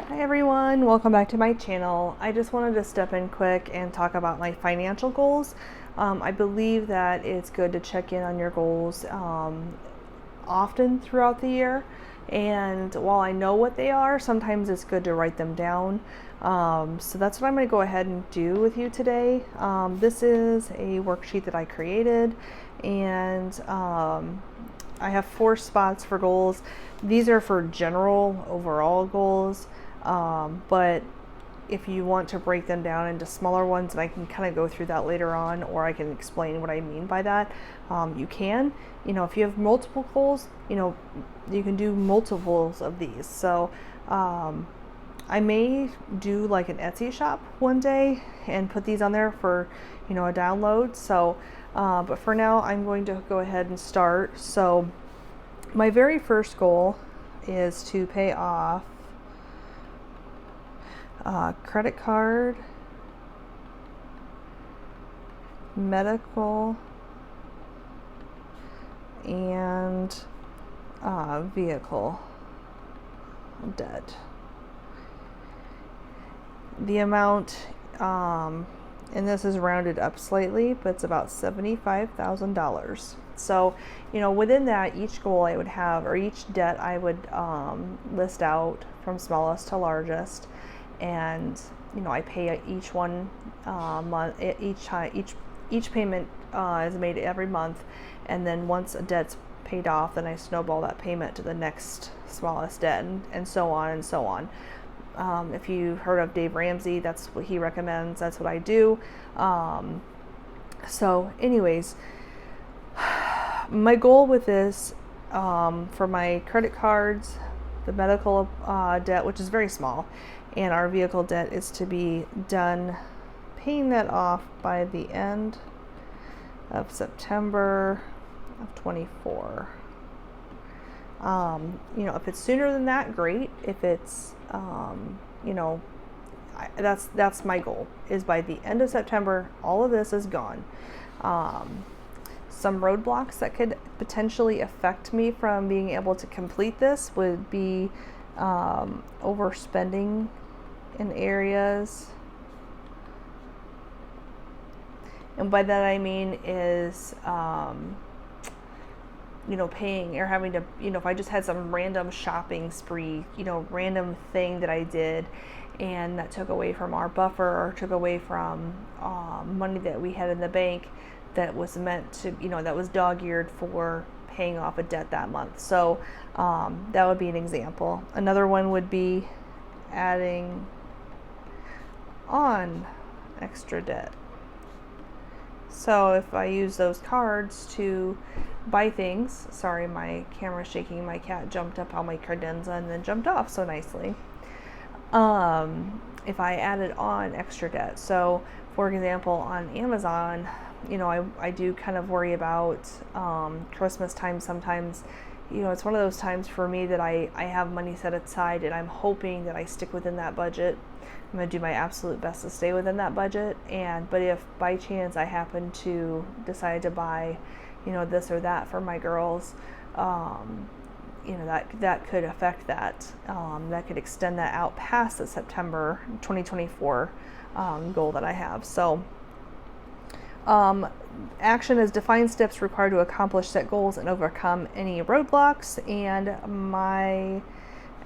Hi everyone, welcome back to my channel. I just wanted to step in quick and talk about my financial goals. I believe that it's good to check in on your goals often throughout the year, and while I know what they are, sometimes it's good to write them down. So that's what I'm going to go ahead and do with you today. This is a worksheet that I created, and I have 4 spots for goals. These are for general overall goals, but if you want to break them down into smaller ones, and I can kind of go through that later on, or I can explain what I mean by that, you can. If you have multiple goals, you can do multiples of these. So I may do like an Etsy shop one day and put these on there for a download. So but for now I'm going to go ahead and start. So my very first goal is to pay off credit card, medical, and vehicle debt. The amount, and this is rounded up slightly, but it's about $75,000. So, within that, each goal I would have, or each debt I would list out from smallest to largest, and I pay each one month. Each payment is made every month, and then once a debt's paid off, then I snowball that payment to the next smallest debt, and so on and so on. If you've heard of Dave Ramsey, that's what he recommends. That's what I do. So anyways, my goal with this, for my credit cards, the medical debt, which is very small, and our vehicle debt, is to be done paying that off by the end of September of 24. If it's sooner than that, great. If it's that's my goal, is by the end of September all of this is gone. Some roadblocks that could potentially affect me from being able to complete this would be overspending in areas, and by that I mean is paying or having to, if I just had some random shopping spree, random thing that I did, and that took away from our buffer, or took away from money that we had in the bank that was meant to, that was dog-eared for paying off a debt that month. So that would be an example. Another one would be adding on extra debt. So if I use those cards to buy things, sorry, my camera's shaking, my cat jumped up on my credenza and then jumped off so nicely. If I added on extra debt, so for example on Amazon, I do kind of worry about Christmas time sometimes. It's one of those times for me that I have money set aside, and I'm hoping that I stick within that budget. I'm going to do my absolute best to stay within that budget, but if by chance I happen to decide to buy, this or that for my girls, that could affect that. That could extend that out past the September 2024 goal that I have. So action is define steps required to accomplish set goals and overcome any roadblocks, and my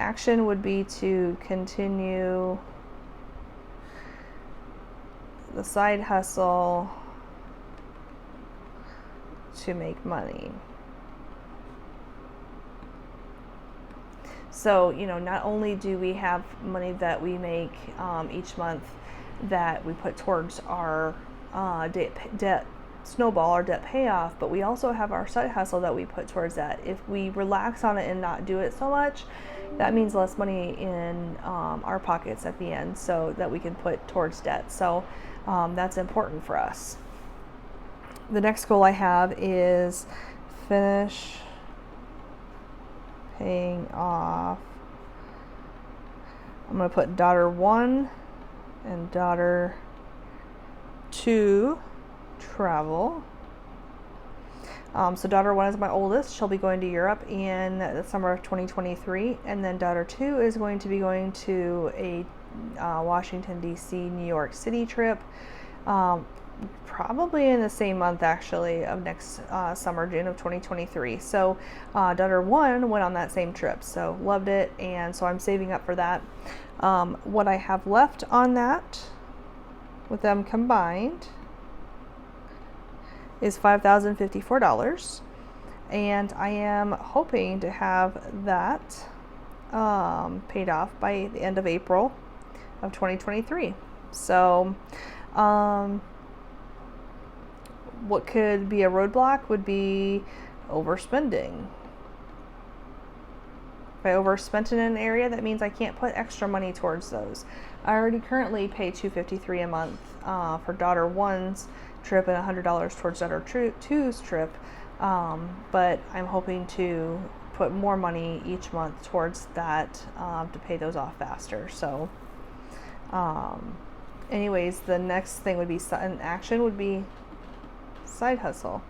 action would be to continue the side hustle to make money. So, not only do we have money that we make each month that we put towards our debt snowball or debt payoff, but we also have our side hustle that we put towards that. If we relax on it and not do it so much, that means less money in our pockets at the end, so that we can put towards debt. So that's important for us. The next goal I have is finish paying off. I'm going to put daughter 1 and daughter 2 travel. So daughter 1 is my oldest. She'll be going to Europe in the summer of 2023, and then daughter 2 is going to be going to a Washington D.C. New York City trip, probably in the same month actually of next summer, June of 2023. So daughter 1 went on that same trip, so loved it, and so I'm saving up for that. What I have left on that with them combined is $5,054, and I am hoping to have that paid off by the end of April of 2023. So what could be a roadblock would be overspending. If I overspent in an area, that means I can't put extra money towards those. I already currently pay $253 a month for daughter 1's trip and $100 towards daughter 2's trip, but I'm hoping to put more money each month towards that to pay those off faster. So anyways, the next thing would be an action would be side hustle.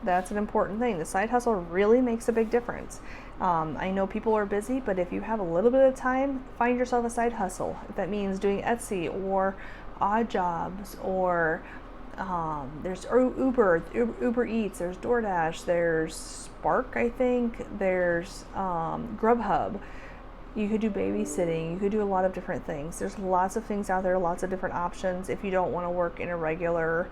That's an important thing. The side hustle really makes a big difference. I know people are busy, but if you have a little bit of time, find yourself a side hustle. If that means doing Etsy or odd jobs, or there's Uber Eats, there's DoorDash, there's Spark, I think, there's Grubhub. You could do babysitting. You could do a lot of different things. There's lots of things out there, lots of different options if you don't want to work in a regular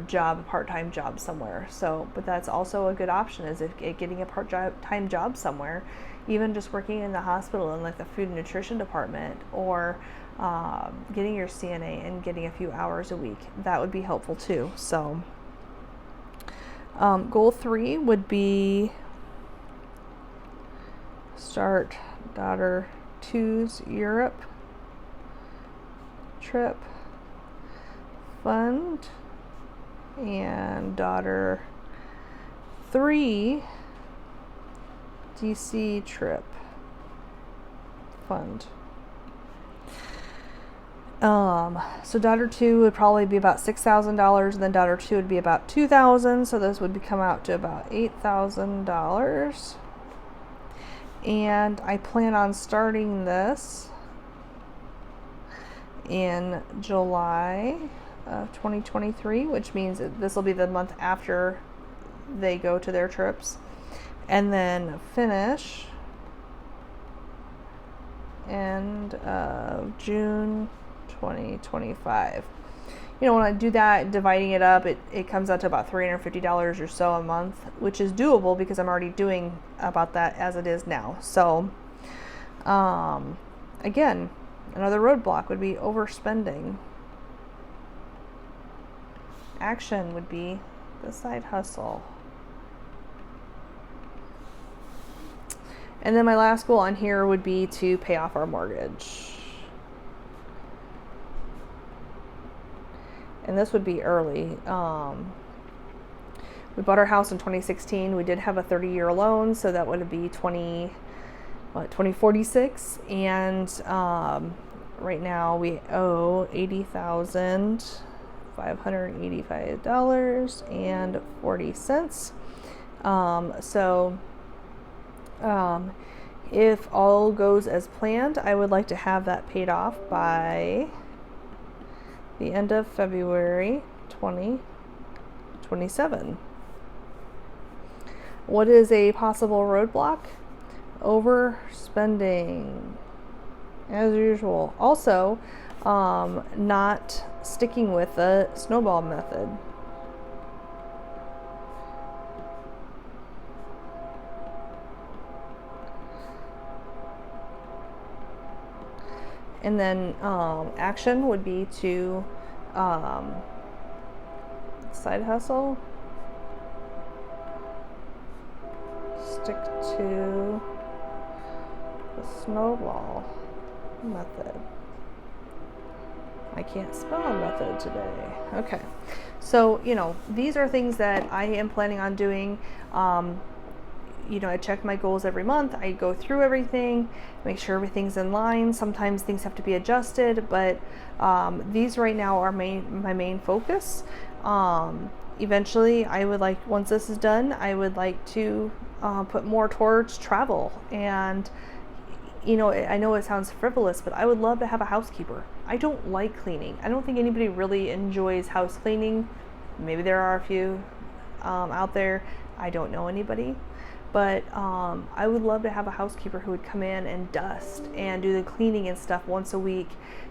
job, part-time job somewhere. So, but that's also a good option, is if getting a part-time job somewhere, even just working in the hospital in like the food and nutrition department, or getting your CNA and getting a few hours a week. That would be helpful too. So goal 3 would be start daughter 2's Europe trip fund, and daughter 3 DC trip fund. So daughter 2 would probably be about $6,000, and then daughter 2 would be about $2,000. So this would come out to about $8,000. And I plan on starting this in July of 2023, which means this will be the month after they go to their trips, and then finish end of June 2025. When I do that, dividing it up, it comes out to about $350 or so a month, which is doable because I'm already doing about that as it is now. So again, another roadblock would be overspending. Action would be the side hustle. And then my last goal on here would be to pay off our mortgage. And this would be early. We bought our house in 2016. We did have a 30-year loan, so that would be 2046. And right now we owe $80,585.40. If all goes as planned, I would like to have that paid off by the end of February 2027. What is a possible roadblock? Overspending, as usual. Also, not sticking with the snowball method. And then action would be to side hustle, stick to the snowball method. I can't spell method today. Okay. So, these are things that I am planning on doing. I check my goals every month. I go through everything, make sure everything's in line. Sometimes things have to be adjusted, but these right now are my main focus. Eventually, I would like, once this is done, I would like to put more towards travel. And I know it sounds frivolous, but I would love to have a housekeeper. I don't like cleaning. I don't think anybody really enjoys house cleaning. Maybe there are a few out there. I don't know anybody. But I would love to have a housekeeper who would come in and dust and do the cleaning and stuff once a week,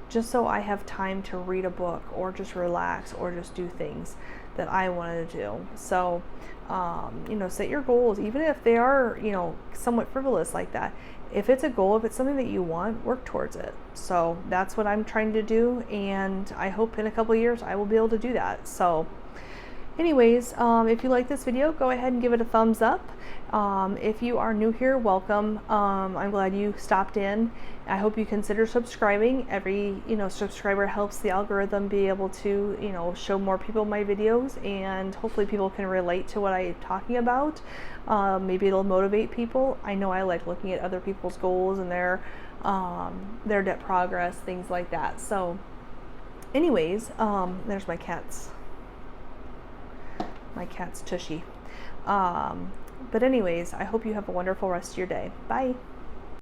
just so I have time to read a book or just relax or just do things that I wanted to do. So, set your goals, even if they are, somewhat frivolous like that. If it's a goal, if it's something that you want, work towards it. So that's what I'm trying to do, and I hope in a couple of years I will be able to do that. So anyways, if you like this video, go ahead and give it a thumbs up. If you are new here, welcome. I'm glad you stopped in. I hope you consider subscribing. Every subscriber helps the algorithm be able to show more people my videos, and hopefully people can relate to what I'm talking about. Maybe it'll motivate people. I know I like looking at other people's goals and their debt progress, things like that. So anyways, there's my cat's tushy. But anyways, I hope you have a wonderful rest of your day. Bye.